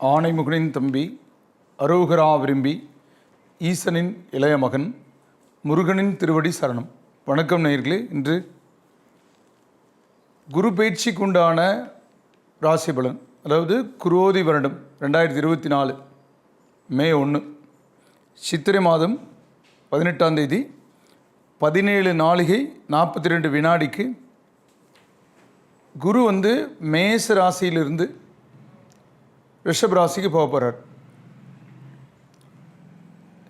ஆனைமுகனின் தம்பி, அரோகரா விரும்பி, ஈசனின் இளைய மகன், முருகனின் திருவடி சரணம். வணக்கம் நேயர்களே. இன்று குரு பயிற்சிக்கு உண்டான ராசி பலன், அதாவது குரோதி வருடம் 2024 மே 1 சித்திரை மாதம் 18ஆம் தேதி 17 நாளிகை 42 வினாடிக்கு குரு மேச ராசியிலிருந்து ரிஷப ராசிக்கு போக போகிறார்.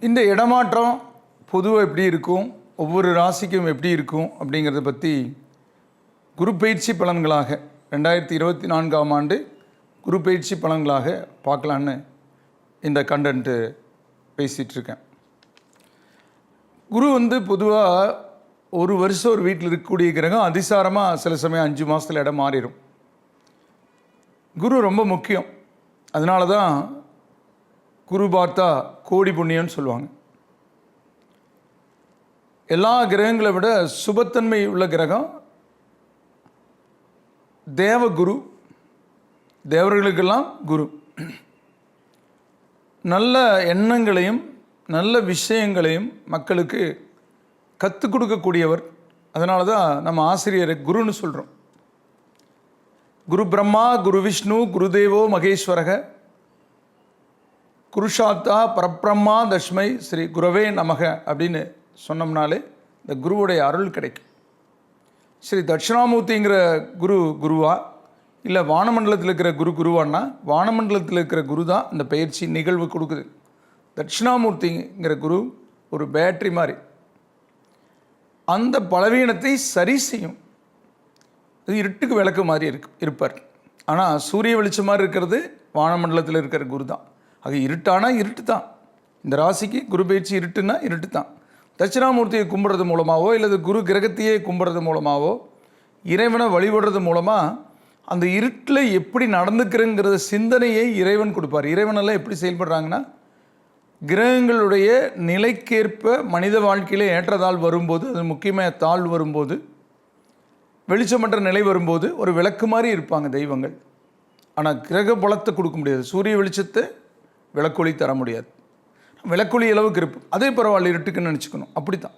இந்த இடமாற்றம் பொதுவாக எப்படி இருக்கும், ஒவ்வொரு ராசிக்கும் எப்படி இருக்கும் அப்படிங்கிறத பற்றி குரு பயிற்சி பலன்களாக 2024ஆம் ஆண்டு குரு பயிற்சி பலன்களாக பார்க்கலான்னு இந்த கண்டென்ட்டு பேசிகிட்ருக்கேன். குரு பொதுவாக ஒரு வருஷம் ஒரு வீட்டில் இருக்கக்கூடிய கிரகம் அதிசாரமாக சில சமயம் 5 மாதத்தில் இடம் மாறிடும். குரு ரொம்ப முக்கியம். அதனால தான் குரு பார்த்தா கோடி புண்ணியம்னு சொல்லுவாங்க. எல்லா கிரகங்களை விட சுபத்தன்மை உள்ள கிரகம் தேவகுரு. தேவர்களுக்கெல்லாம் குரு. நல்ல எண்ணங்களையும் நல்ல விஷயங்களையும் மக்களுக்கு கற்றுக் கொடுக்கக்கூடியவர். அதனால தான் நம்ம ஆசிரியரை குருன்னு சொல்கிறோம். குரு பிரம்மா, குரு விஷ்ணு, குருதேவோ மகேஸ்வரக, குருஷாத்தா பரபிரம்மா தஷ்மை ஸ்ரீ குரவே நமக அப்படின்னு சொன்னோம்னாலே இந்த குருவுடைய அருள் கிடைக்கும். ஸ்ரீ தட்சிணாமூர்த்திங்கிற குருவா இல்லை வானமண்டலத்தில் இருக்கிற குருவான்னா, வானமண்டலத்தில் இருக்கிற குரு தான் இந்த பயிற்சி நிகழ்வு கொடுக்குது. தட்சிணாமூர்த்திங்கிற குரு ஒரு பேட்டரி மாதிரி அந்த பலவீனத்தை சரி செய்யும். இது இருட்டுக்கு விளக்கு மாதிரி இருப்பார். ஆனால் சூரிய வெளிச்சம் மாதிரி இருக்கிறது வானமண்டலத்தில் இருக்கிற குரு தான். அது இருட்டானா இருட்டு தான். இந்த ராசிக்கு குரு பயிற்சி இருட்டுன்னா இருட்டு தான். தட்சிணாமூர்த்தியை கும்பிட்றது மூலமாகவோ இல்லை குரு கிரகத்தையே கும்பிட்றது மூலமாகவோ இறைவனை வழிபடுறது மூலமாக அந்த இருட்டில் எப்படி நடந்துக்கிறேங்கிறத சிந்தனையை இறைவன் கொடுப்பார். இறைவனெல்லாம் எப்படி செயல்படுறாங்கன்னா, கிரகங்களுடைய நிலைக்கேற்ப மனித வாழ்க்கையில் ஏற்றத்தாழ் வரும்போது, அது முக்கியமாக தாழ்வு வரும்போது, வெளிச்சமற்ற நிலை வரும்போது ஒரு விளக்கு மாதிரி இருப்பாங்க தெய்வங்கள். ஆனால் கிரக பலத்தை கொடுக்க முடியாது. சூரிய வெளிச்சத்தை விளக்கொளி தர முடியாது. விளக்கொளி அளவுக்கு இருப்பு அதே பரவாயில்ல, இருட்டுக்குன்னு நினச்சிக்கணும். அப்படி தான்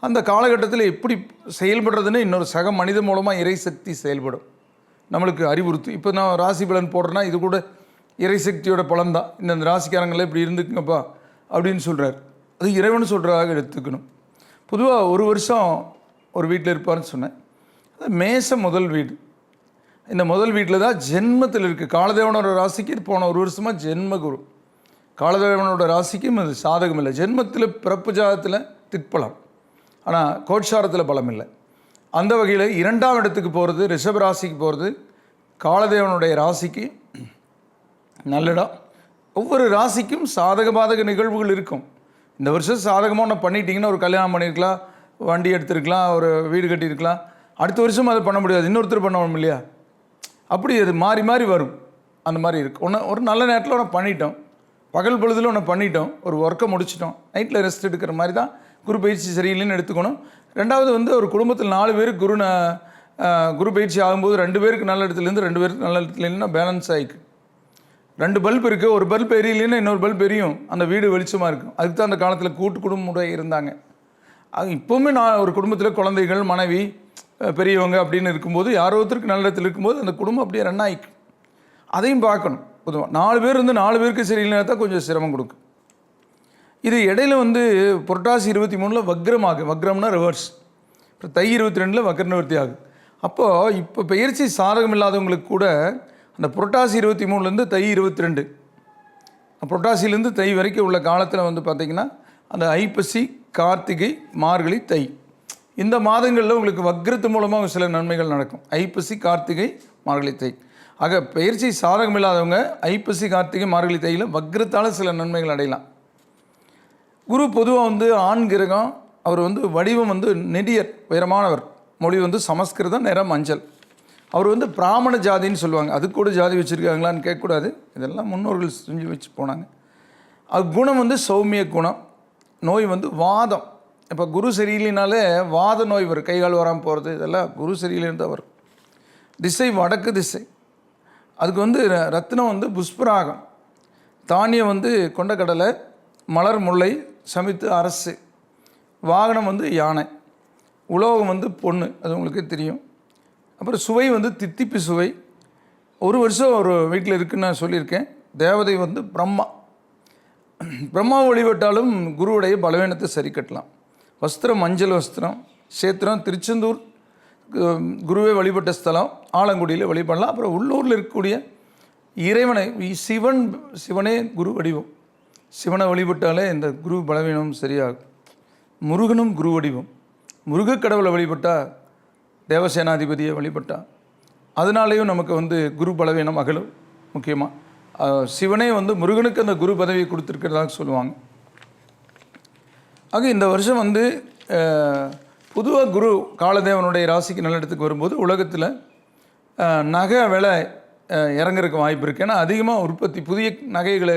அந்த காலகட்டத்தில் எப்படி செயல்படுறதுன்னு இன்னொரு சக மனித மூலமாக இறை சக்தி செயல்படும், நம்மளுக்கு அறிவுறுத்து. இப்போ நான் ராசி பலன் போடுறேன்னா இது கூட இறை சக்தியோட பலன் தான். இந்த ராசிக்காரங்களே இப்படி இருந்துக்குங்கப்பா அப்படின்னு சொல்கிறார். அது இறைவன் சொல்கிறதாக எடுத்துக்கணும். பொதுவாக ஒரு வருஷம் ஒரு வீட்டில் இருப்பார்னு சொன்னேன். அது மேச முதல் வீடு. இந்த முதல் வீட்டில் தான் ஜென்மத்தில் இருக்குது. காலதேவனோட ராசிக்கு போன ஒரு வருஷமாக ஜென்மகுரு. காலதேவனோட ராசிக்கும் அது சாதகம் இல்லை. ஜென்மத்தில் பிறப்பு ஜாதத்தில் திட்பலம், ஆனால் கோட்சாரத்தில் பலம் இல்லை. அந்த வகையில் 2ஆம் இடத்துக்கு போகிறது, ரிஷப ராசிக்கு போகிறது காலதேவனுடைய ராசிக்கு நல்லிடம். ஒவ்வொரு ராசிக்கும் சாதக பாதக நிகழ்வுகள் இருக்கும். இந்த வருஷம் சாதகமாக ஒன்று பண்ணிட்டீங்கன்னா ஒரு கல்யாணம் பண்ணியிருக்கலாம், வண்டி எடுத்துருக்கலாம், ஒரு வீடு கட்டியிருக்கலாம். அடுத்த வருஷம் அதை பண்ண முடியாது, இன்னொருத்தர் பண்ணணும் இல்லையா? அப்படி அது மாறி மாறி வரும். அந்த மாதிரி இருக்குது. ஒரு நல்ல நேரத்தில் ஒன்று பண்ணிட்டோம், பகல் பொழுதில் ஒன்று பண்ணிட்டோம், ஒரு ஒர்க்கை முடிச்சிட்டோம், நைட்டில் ரெஸ்ட் எடுக்கிற மாதிரி தான் குரு பயிற்சி சரியில்லைன்னு எடுத்துக்கணும். ரெண்டாவது ஒரு குடும்பத்தில் 4 பேருக்கு குரு பயிற்சி ஆகும்போது 2 பேருக்கு நல்ல இடத்துலேருந்து 2 பேருக்கு நல்ல இடத்துல இல்லைன்னா பேலன்ஸ் ஆகிக்கு. 2 பல்ப் இருக்குது, ஒரு பல்ப் எரியலைன்னா இன்னொரு பல்ப் எரியும், அந்த வீடு வெளிச்சமாக இருக்கும். அதுக்கு தான் அந்த காலத்தில் கூட்டு குடும்ப முறை இருந்தாங்க. அது இப்போவுமே நான் ஒரு குடும்பத்தில் குழந்தைகள், மனைவி, பெரியவங்க அப்படின்னு இருக்கும்போது யாரோ ஒருத்தருக்கு நல்ல இடத்துல இருக்கும்போது அந்த குடும்பம் அப்படியே ரன் ஆகிக்கும். அதையும் பார்க்கணும். பொதுவாக 4 பேர் 4 பேருக்கு சரியில்லைனா தான் கொஞ்சம் சிரமம் கொடுக்கும். இது இடையில புரட்டாசி 23 வக்ரம்னா ரிவர்ஸ், அப்புறம் தை 22 வக்ர நிவர்த்தி ஆகுது. அப்போது இப்போ பயிற்சி சாதகம் இல்லாதவங்களுக்கு கூட அந்த புரட்டாசி 23 தை 22, புரட்டாசிலேருந்து தை வரைக்கும் உள்ள காலத்தில் பார்த்திங்கன்னா அந்த ஐப்பசி, கார்த்திகை, மார்கழி, தை, இந்த மாதங்களில் உங்களுக்கு வக்ரத்து மூலமாக சில நன்மைகள் நடக்கும். ஐப்பசி, கார்த்திகை, மார்கழி, தை. ஆக பயிற்சி சாதகம் இல்லாதவங்க ஐப்பசி, கார்த்திகை, மார்கழி, தையில் வக்ரத்தால் சில நன்மைகள் அடையலாம். குரு பொதுவாக ஆண் கிரகம். அவர் வடிவம் நெடியர், உயரமானவர். மொழி சமஸ்கிருதம், நிறம் மஞ்சள். அவர் பிராமண ஜாதின்னு சொல்லுவாங்க. அது கூட ஜாதி வச்சுருக்காங்களான்னு கேட்கக்கூடாது, இதெல்லாம் முன்னோர்கள் செஞ்சு வச்சு போனாங்க. அது குணம் சௌமிய குணம். நோய் வாதம். இப்போ குரு சரியில்லைனாலே வாத நோய் வரும், கைகால் வராமல் போகிறது, இதெல்லாம் குரு சரியில்லைன்னு தான் வரும். திசை வடக்கு திசை. அதுக்கு ரத்னம் புஷ்பராகம். தானியம் வந்து கொண்டக்கடலை, மலர் முல்லை, சமித்து அரசு, வாகனம் வந்து யானை, உலோகம் வந்து பொண்ணு, அது உங்களுக்கு தெரியும். அப்புறம் சுவை வந்து தித்திப்பு சுவை. ஒரு வருஷம் ஒரு வீட்டில் இருக்குன்னு நான் சொல்லியிருக்கேன். தேவதை வந்து பிரம்மா. பிரம்மா வழிபட்டாலும் குருவுடைய பலவீனத்தை சரி கட்டலாம். வஸ்திரம் மஞ்சள் வஸ்திரம், சேத்திரம் திருச்செந்தூர் குருவை வழிபட்ட ஸ்தலம், ஆலங்குடியில் வழிபடலாம். அப்புறம் உள்ளூரில் இருக்கக்கூடிய இறைவனை சிவனே குரு வடிவம், சிவனை வழிபட்டாலே இந்த குரு பலவீனம் சரியாகும். முருகனும் குரு வடிவம், முருக கடவுளை வழிபட்டால், தேவசேனாதிபதியை வழிபட்டால் அதனாலேயும் நமக்கு வந்து குரு பலவீனம் அகலும். முக்கியமாக சிவனே வந்து முருகனுக்கு அந்த குரு பதவியை கொடுத்துருக்கிறதாக சொல்லுவாங்க. ஆக இந்த வருஷம் வந்து பொதுவாக குரு காலதேவனுடைய ராசிக்கு நல்ல இடத்துக்கு வரும்போது உலகத்தில் நகை விலை இறங்குறதுக்கு வாய்ப்பு இருக்குது. ஏன்னா அதிகமாக உற்பத்தி, புதிய நகைகளை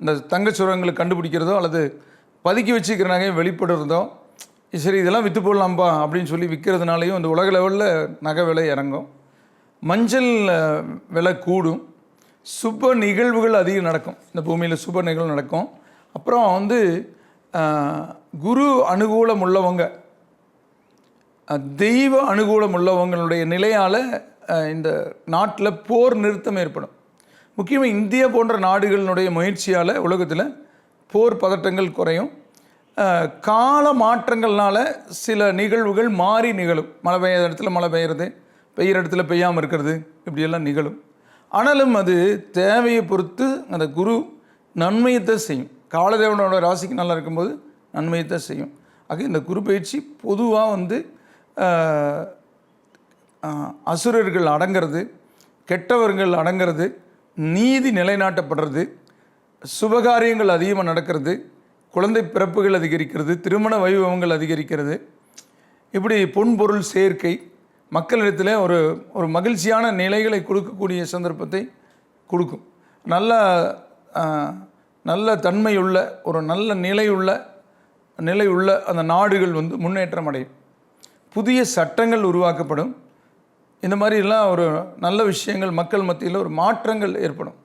இந்த தங்கச் சுரங்களை கண்டுபிடிக்கிறதோ அல்லது பதுக்கி வச்சுக்கிற நகையை வெளிப்படுறதோ, சரி இதெல்லாம் விற்று போடலாம்ப்பா அப்படின்னு சொல்லி விற்கிறதுனாலையும் இந்த உலக லெவலில் நகை விலை இறங்கும். மஞ்சள் விலை கூடும். சுப நிகழ்வுகள் அதிகம் நடக்கும். இந்த பூமியில் சுப நிகழ்வு நடக்கும். அப்புறம் வந்து குரு அனுகூலம் உள்ளவங்க, தெய்வ அனுகூலம் உள்ளவங்களுடைய நிலையால் இந்த நாட்டில் போர் நிறுத்தம் ஏற்படும். முக்கியமாக இந்தியா போன்ற நாடுகளினுடைய முயற்சியால் உலகத்தில் போர் பதட்டங்கள் குறையும். கால மாற்றங்கள்னால சில நிகழ்வுகள் மாறி நிகழும். மழை பெய்யாத இடத்துல மழை பெய்கிறது, பெய்கிற இடத்துல பெய்யாமல் இருக்கிறது, இப்படியெல்லாம் நிகழும். ஆனாலும் அது தேவையை பொறுத்து அந்த குரு நன்மையத்தை செய்யும். காலதேவனோட ராசிக்கு நல்லா இருக்கும்போது நன்மையத்தை செய்யும். ஆக இந்த குரு பயிற்சி பொதுவாக வந்து அசுரர்கள் அடங்கிறது, கெட்டவர்கள் அடங்கிறது, நீதி நிலைநாட்டப்படுறது, சுபகாரியங்கள் அதிகமாக நடக்கிறது, குழந்தை பிறப்புகள் அதிகரிக்கிறது, திருமண வைபவங்கள் அதிகரிக்கிறது, இப்படி பொன்பொருள் சேர்க்கை, மக்களிடத்தில் ஒரு ஒரு மகிழ்ச்சியான நிலைகளை கொடுக்கக்கூடிய சந்தர்ப்பத்தை கொடுக்கும். நல்ல தன்மையுள்ள ஒரு நல்ல நிலையுள்ள அந்த நாடுகள் வந்து முன்னேற்றம் அடையும். புதிய சட்டங்கள் உருவாக்கப்படும். இந்த மாதிரிலாம் ஒரு நல்ல விஷயங்கள் மக்கள் மத்தியில் ஒரு மாற்றங்கள் ஏற்படும்.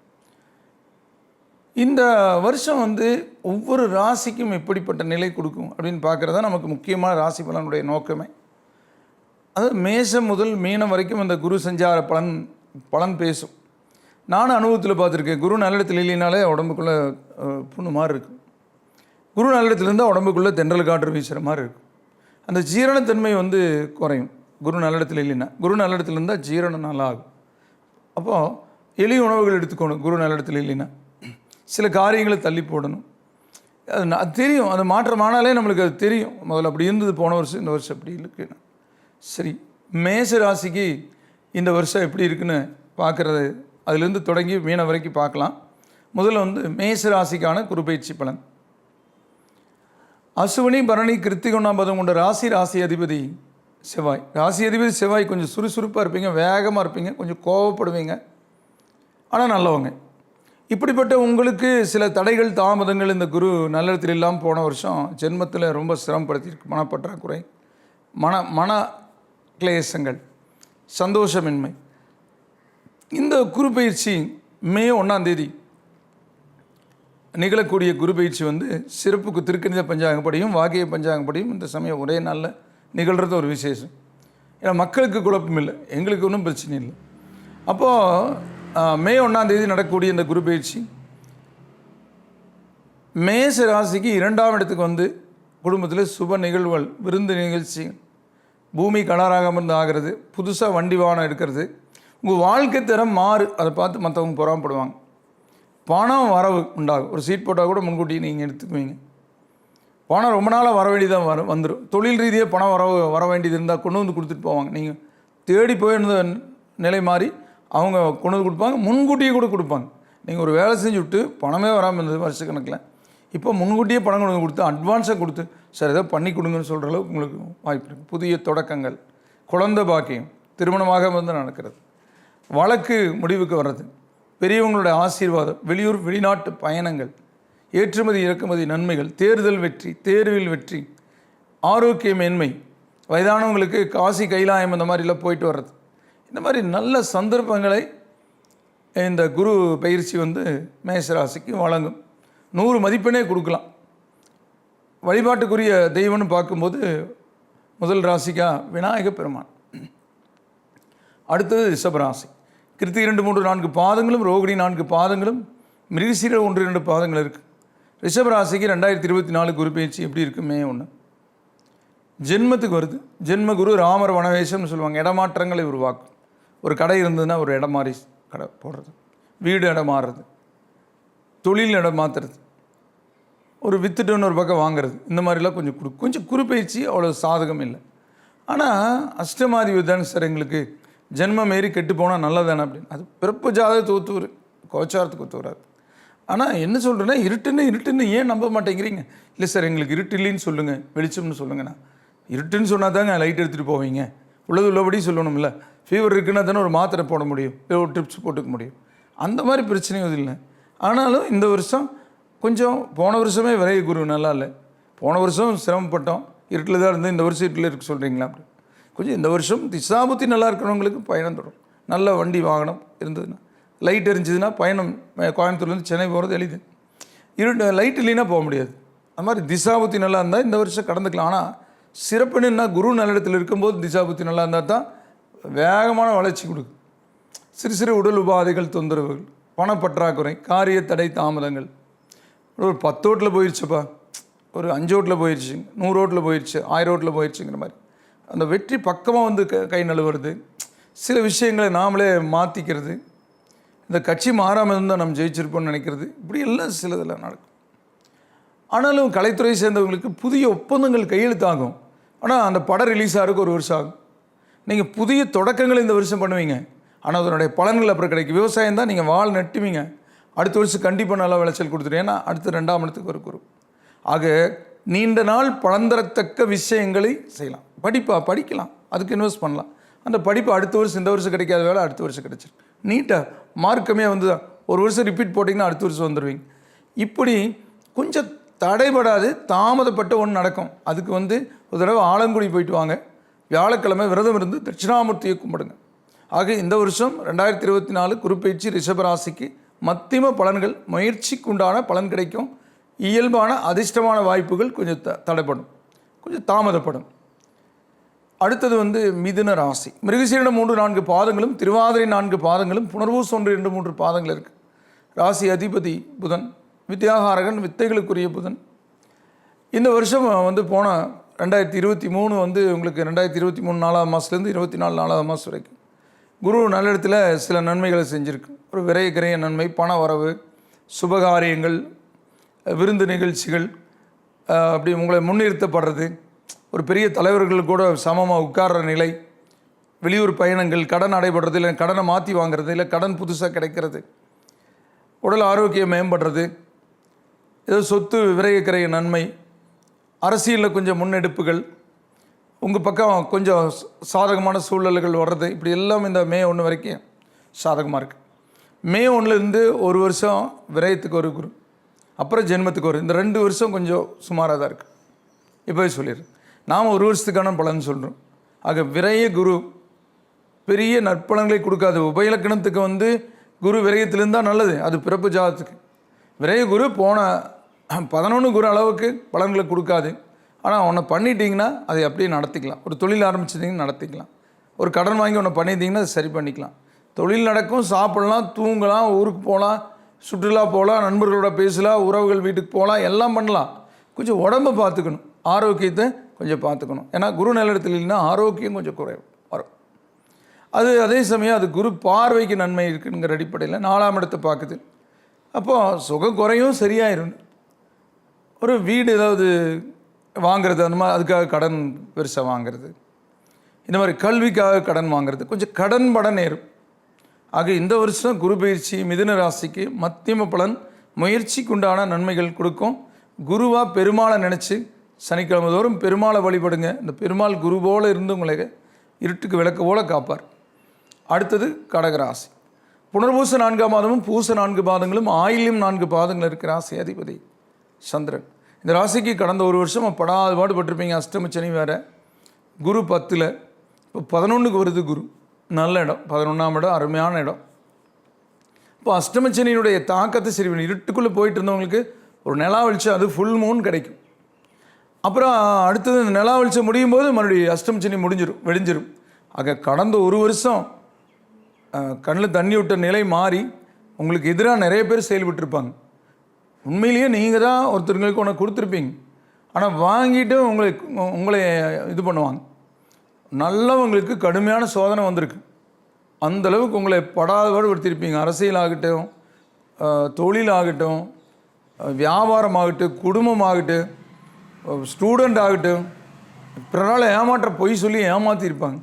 இந்த வருஷம் வந்து ஒவ்வொரு ராசிக்கும் எப்படிப்பட்ட நிலை கொடுக்கும் அப்படின்னு பார்க்குறதா நமக்கு முக்கியமான ராசி பலனுடைய நோக்கமே. அதாவது மேஷம் முதல் மீனம் வரைக்கும் அந்த குரு சஞ்சார பலன் பேசும். நானும் அனுபவத்தில் பார்த்துருக்கேன். குரு நல்லிடத்தில் இல்லைனாலே உடம்புக்குள்ளே புண்ணு மாதிரி இருக்கும். குரு நல்லிடத்தில் இருந்தால் உடம்புக்குள்ளே தென்றல் காற்று வீசுகிற மாதிரி இருக்கும். அந்த ஜீரணத்தன்மை வந்து குறையும். குரு நல்லிடத்தில் இல்லைன்னா, குரு நல்லிடத்தில் இருந்தால் ஜீரணம் நல்லா ஆகும். அப்போது எளிய உணவுகள் எடுத்துக்கணும். குரு நல்லிடத்தில் இல்லைன்னா சில காரியங்களை தள்ளி போடணும். அது தெரியும். அது மாற்றமானாலே நம்மளுக்கு அது தெரியும். முதல்ல அப்படி இருந்தது போன வருஷம், இந்த வருஷம் அப்படி இருக்குன்னு. சரி, மேஷ ராசிக்கு இந்த வருஷம் எப்படி இருக்குன்னு பார்க்குறது, அதிலேருந்து தொடங்கி மீனம் வரைக்கும் பார்க்கலாம். முதல்ல வந்து மேஷ ராசிக்கான குரு பயிற்சி பலன். அசுவினி பரணி கிருத்திகை 1ஆம் பாதம் கொண்ட ராசி அதிபதி செவ்வாய். ராசி அதிபதி செவ்வாய் கொஞ்சம் சுறுசுறுப்பாக இருப்பீங்க, வேகமாக இருப்பீங்க, கொஞ்சம் கோவப்படுவீங்க, ஆனால் நல்லவங்க. இப்படிப்பட்ட உங்களுக்கு சில தடைகள் தாமதங்கள் இந்த குரு நல்லிடத்தில் இல்லாமல் போன வருஷம் ஜென்மத்தில் ரொம்ப சிரமப்படுத்தியிருக்கு. மனப்பற்றாக்குறை, மன கிளேசங்கள், சந்தோஷமின்மை. இந்த குரு பயிற்சி மே 1ஆம் தேதி நிகழக்கூடிய குரு பயிற்சி வந்து சிறப்புக்கு திருக்கணித பஞ்சாங்கப்படியும் வாக்கிய பஞ்சாங்கப்படியும் இந்த சமயம் ஒரே நாளில் நிகழ்கிறது ஒரு விசேஷம். ஏன்னா மக்களுக்கு குழப்பம் இல்லை, எங்களுக்கு ஒன்றும் பிரச்சனை இல்லை. அப்போது மே 1ஆம் தேதி நடக்கக்கூடிய இந்த குரு பயிற்சி மேஷ ராசிக்கு 2ஆம் இடத்துக்கு வந்து குடும்பத்தில் சுப நிகழ்வுகள், விருந்து நிகழ்ச்சி, பூமி கலராக இருந்து ஆகிறது, புதுசாக வண்டி வாகனம் எடுக்கிறது, உங்கள் வாழ்க்கை தரம் மாறு, அதை பார்த்து மற்றவங்க பொறாமப்படுவாங்க. பணம் வரவு உண்டாகும். ஒரு சீட் போட்டால் கூட முன்கூட்டி நீங்கள் எடுத்துக்குவீங்க. பணம் ரொம்ப நாளாக வர வேண்டியதாக வந்துடும். தொழில் ரீதியாக பணம் வர வேண்டியது இருந்தால் கொண்டு வந்து கொடுத்துட்டு போவாங்க. நீங்கள் தேடி போயிருந்த நிலை மாறி அவங்க கொண்டு வந்து கொடுப்பாங்க, முன்கூட்டியே கூட கொடுப்பாங்க. நீங்கள் ஒரு வேலை செஞ்சு விட்டு பணமே வராமல் இருந்தது வருஷக்கணக்கில், இப்போ முன்கூட்டியே பணம் கொண்டு வந்து கொடுத்து அட்வான்ஸாக கொடுத்து சார் ஏதோ பண்ணி கொடுங்கன்னு சொல்கிற அளவுக்கு உங்களுக்கு வாய்ப்பு இருக்குது. புதிய தொடக்கங்கள், குழந்தை பாக்கியம், திருமணமாக வந்து நடக்கிறது, வழக்கு முடிவுக்கு வர்றது, பெரியவங்களுடைய ஆசீர்வாதம், வெளியூர் வெளிநாட்டு பயணங்கள், ஏற்றுமதி இறக்குமதி நன்மைகள், தேர்தல் வெற்றி, தேர்வில் வெற்றி, ஆரோக்கிய மேன்மை, வயதானவங்களுக்கு காசி கைலாயம் இந்த மாதிரிலாம் போயிட்டு வர்றது, இந்த மாதிரி நல்ல சந்தர்ப்பங்களை இந்த குரு பயிற்சி வந்து மேஷராசிக்கு வழங்கும். 100 மதிப்பெண்ணே கொடுக்கலாம். வழிபாட்டுக்குரிய தெய்வம்னு பார்க்கும்போது முதல் ராசிக்கா விநாயக பெருமான். அடுத்தது ரிஷபராசி. கிருத்திகை 2, 3, 4 பாதங்களும், ரோகிணி 4 பாதங்களும், மிருகசீரிடம் 1, 2 பாதங்கள் இருக்குது. ரிஷபராசிக்கு 2024 குரு பயிற்சி எப்படி இருக்குது? மே 1 ஜென்மத்துக்கு வருது. ஜென்ம குரு ராமர் வனவேஷம்னு சொல்லுவாங்க. இடமாற்றங்களை உருவாக்கும். ஒரு கடை இருந்ததுன்னா ஒரு இடம் மாறி கடை போடுறது, வீடு இடம் மாறுறது, தொழில் இடம் மாற்றுறது, ஒரு வித்துட்டுன்னு ஒரு பக்கம் வாங்குறது, இந்த மாதிரிலாம் கொஞ்சம் குரு பயிற்சி அவ்வளோ சாதகம் இல்லை. ஆனால் அஷ்டமாதிபதி தானே சார் எங்களுக்கு ஜென்மம் மாரி கெட்டு போனால் நல்லதானே அப்படின்னு. அது பிறப்பு ஜாதகத்தை ஒத்துவரு, கோச்சாரத்துக்கு ஒத்துவராது. ஆனால் என்ன சொல்கிறேன்னா, இருட்டுன்னு ஏன் நம்ப மாட்டேங்கிறீங்க? இல்லை சார் எங்களுக்கு இருட்டு இல்லைன்னு சொல்லுங்கள், வெளிச்சம்னு சொல்லுங்கண்ணா. இருட்டுன்னு சொன்னால் தாங்க லைட் எடுத்துகிட்டு போவீங்க. உள்ளபடி சொல்லணும்ல. ஃபீவர் இருக்குன்னா தானே ஒரு மாத்திரை போட முடியும், இல்லை ஒரு ட்ரிப்ஸ் போட்டுக்க முடியும். அந்த மாதிரி பிரச்சனையும் இல்லை. ஆனாலும் இந்த வருஷம் கொஞ்சம், போன வருஷமே விரைய குரு நல்லா இல்லை. போன வருஷம் சிரமப்பட்டோம், இருட்டில் தான் இருந்து. இந்த வருஷம் இருட்டில் இருக்க சொல்கிறீங்களா? அப்படி கொஞ்சம் இந்த வருஷம் திசாபுத்தி நல்லா இருக்கிறவங்களுக்கு பயணம் தரும். நல்ல வண்டி வாகனம் இருந்ததுன்னா, லைட் எரிஞ்சதுன்னா பயணம் கோயம்புத்தூர்லேருந்து சென்னை போகிறது எளிது. லைட் இல்லைன்னா போக முடியாது. அது மாதிரி திசாபுத்தி நல்லா இருந்தால் இந்த வருஷம் கடந்துக்கலாம். ஆனால் சிறப்புன்னா குரு நல்ல இடத்துல இருக்கும்போது திசாபுத்தி நல்லா இருந்தால் தான் வேகமான வளர்ச்சி கொடுக்கும். சிறு சிறு உடல் உபாதைகள், தொந்தரவுகள், பணப்பற்றாக்குறை, காரிய தடை, தாமதங்கள். ஒரு 10 ஓட்டில் போயிடுச்சுப்பா, ஒரு 5 ஓட்டில் போயிடுச்சு, 100 ஓட்டில் போயிடுச்சு, 1000 ஓட்டில் போயிடுச்சுங்கிற மாதிரி அந்த வெற்றி பக்கமாக வந்து கை நழுவுறது. சில விஷயங்களை நாமளே மாற்றிக்கிறது. இந்த கட்சி மாறாமல் இருந்தால் நம்ம ஜெயிச்சிருப்போம்னு நினைக்கிறது. இப்படி எல்லாம் சிலதெல்லாம் நடக்கும். ஆனாலும் கலைத்துறை சேர்ந்தவங்களுக்கு புதிய ஒப்பந்தங்கள் கையெழுத்தாகும். ஆனால் அந்த படம் ரிலீஸ் ஆகிறதுக்கு 1 வருஷம் ஆகும். நீங்கள் புதிய தொடக்கங்கள் இந்த வருஷம் பண்ணுவீங்க, ஆனால் அதனுடைய பலன்கள் அப்புறம் கிடைக்கும். விவசாயம் தான் நீங்கள் வாள் நட்டுவீங்க, அடுத்த வருஷம் கண்டிப்பாக நல்லா விளைச்சல் கொடுத்துருவேன். ஏன்னா அடுத்த 2ஆம் இடத்துக்கு ஒரு குரு. ஆக நீண்ட நாள் பலந்தரத்தக்க விஷயங்களை செய்யலாம். படிக்கலாம், அதுக்கு இன்வெஸ்ட் பண்ணலாம். அந்த படிப்பு அடுத்த வருஷம், இந்த வருஷம் கிடைக்காத வேலை அடுத்த வருஷம் கிடைச்சிடும். நீட்டாக மார்க் கம்மியாக வந்து 1 வருஷம் ரிப்பீட் போட்டிங்கன்னா அடுத்த வருஷம் வந்துடுவீங்க. இப்படி கொஞ்சம் தடைபடாது, தாமதப்பட்ட ஒன்று நடக்கும். அதுக்கு வந்து ஒரு தடவை ஆலங்குடி போயிட்டு வாங்க, வியாழக்கிழமை விரதம் இருந்து தட்சிணாமூர்த்தியை கும்பிடுங்க. ஆக இந்த வருஷம் 2024 குருப்பெயர்ச்சி ரிஷபராசிக்கு மத்தியம பலன்கள், முயற்சிக்கு உண்டான பலன் கிடைக்கும். இயல்பான அதிர்ஷ்டமான வாய்ப்புகள் கொஞ்சம் தடைப்படும், கொஞ்சம் தாமதப்படும். அடுத்தது வந்து மிதுன ராசி. மிருகசீரிடம் 3, 4 பாதங்களும், திருவாதிரை 4 பாதங்களும், புனர்வூசம் 1, 2, 3 பாதங்கள் இருக்குது. ராசி அதிபதி புதன், வித்யாகாரகன், வித்தைகளுக்குரிய புதன். இந்த வருஷம் வந்து போன 2023 வந்து உங்களுக்கு 2023 4ஆம் மாதத்துலேருந்து 24 4ஆம் மாதம் வரைக்கும் குரு நல்ல இடத்துல சில நன்மைகளை செஞ்சுருக்கு. ஒரு விரைய நன்மை, பண வரவு, சுபகாரியங்கள், விருந்து நிகழ்ச்சிகள், அப்படி உங்களை முன்னிறுத்தப்படுறது, ஒரு பெரிய தலைவர்கள் கூட சமமாக உட்கார்ற நிலை, வெளியூர் பயணங்கள், கடன் அடைபடுறது, இல்லை கடனை மாற்றி வாங்குறது, இல்லை கடன் புதுசாக கிடைக்கிறது, உடல் ஆரோக்கியம் மேம்படுறது, ஏதோ சொத்து விரைய நன்மை, அரசியலில் கொஞ்சம் முன்னெடுப்புகள், உங்கள் பக்கம் கொஞ்சம் சாதகமான சூழல்கள் வர்றது, இப்படி எல்லாம் இந்த மே 1 வரைக்கும் சாதகமாக இருக்குது. மே 1லேருந்து 1 வருஷம் விரயத்துக்கு ஒரு குரு, அப்புறம் ஜென்மத்துக்கு ஒரு, இந்த 2 வருஷம் கொஞ்சம் சுமாராக தான் இருக்குது. இப்போவே சொல்லிடுறேன், நாம் 1 வருஷத்துக்கான பலன் சொல்கிறோம். ஆக விரைய குரு பெரிய நற்பலன்களை கொடுக்காது. உபயலக்கணத்துக்கு வந்து குரு விரயத்திலிருந்தால் நல்லது, அது பிறப்பு ஜாதத்துக்கு. விரைய குரு போன 11 குரு அளவுக்கு பலன்களை கொடுக்காது. ஆனால் ஒன்று பண்ணிட்டீங்கன்னா அதை அப்படியே நடத்திக்கலாம். ஒரு தொழில் ஆரம்பிச்சிட்டிங்கன்னா நடத்திக்கலாம். ஒரு கடன் வாங்கி ஒன்று பண்ணிட்டீங்கன்னா அதை சரி பண்ணிக்கலாம். தொழில் நடக்கும், சாப்பிடலாம், தூங்கலாம், ஊருக்கு போகலாம், சுற்றுலா போகலாம், நண்பர்களோட பேசலாம், உறவுகள் வீட்டுக்கு போகலாம், எல்லாம் பண்ணலாம். கொஞ்சம் உடம்பை பார்த்துக்கணும், ஆரோக்கியத்தை கொஞ்சம் பார்த்துக்கணும். ஏன்னா குரு நிலத்தில் இல்லைன்னா ஆரோக்கியம் கொஞ்சம் குறையும் வரும். அதே சமயம் அது குரு பார்வைக்கு நன்மை இருக்குங்கிற அடிப்படையில் 4ஆம் இடத்தை பார்க்குது. அப்போது சுகம் குறையும், சரியாயிரும். ஒரு வீடு ஏதாவது வாங்கிறது, அந்த மாதிரி அதுக்காக கடன் பெருசாக வாங்கிறது, இந்த மாதிரி கல்விக்காக கடன் வாங்கிறது, கொஞ்சம் கடன் படம் நேரும். ஆக இந்த வருஷம் குரு பயிற்சி மிதுன ராசிக்கு மத்தியம பலன், முயற்சிக்கு உண்டான நன்மைகள் கொடுக்கும். குருவாக பெருமாளை நினச்சி சனிக்கிழமை தோறும் பெருமாளை வழிபடுங்க. இந்த பெருமாள் குரு போல் இருந்து உங்களை இருட்டுக்கு விளக்கு போல காப்பார். அடுத்தது கடகராசி. புனர்பூச 4ஆம் மாதமும் பூச 4 பாதங்களும் ஆயில்யம் 4 பாதங்கள் இருக்கிற ராசி அதிபதி சந்திரன். இந்த ராசிக்கு கடந்த 1 வருஷம் படாத பாடுபட்டிருப்பீங்க. அஷ்டமச்சனி வேறு, குரு 10ல், இப்போ 11க்கு வருது குரு. நல்ல இடம், 11ஆம் இடம், அருமையான இடம். இப்போ அஷ்டமச்சனியினுடைய தாக்கத்தை சரி பண்ணி இருட்டுக்குள்ளே போயிட்டு இருந்தவங்களுக்கு ஒரு நிலா வெளிச்சம், அது ஃபுல் மூன் கிடைக்கும். அப்புறம் அடுத்தது இந்த நிலா வெளிச்சம் முடியும் போது மறுபடியும் அஷ்டமச்சனி வெடிஞ்சிரும். ஆக கடந்த ஒரு வருஷம் கண்ணில் தண்ணி விட்ட நிலை மாறி உங்களுக்கு எதிராக நிறைய பேர் செயல்பட்டுருப்பாங்க. உண்மையிலேயே நீங்கள் தான் ஒருத்தருக்கு ஒன்று கொடுத்துருப்பீங்க, ஆனால் வாங்கிட்டு உங்களை இது பண்ணுவாங்க. நல்லவங்களுக்கு கடுமையான சோதனை வந்திருக்கு. அந்தளவுக்கு உங்களை படாதபாடு படுத்திருப்பீங்க. அரசியலாகட்டும், தொழிலாகட்டும், வியாபாரமாகட்டும், குடும்பமாகட்டும், ஸ்டூடெண்ட் ஆகட்டும், பிறரால் ஏமாற்ற பொய் சொல்லி ஏமாற்றிருப்பாங்க.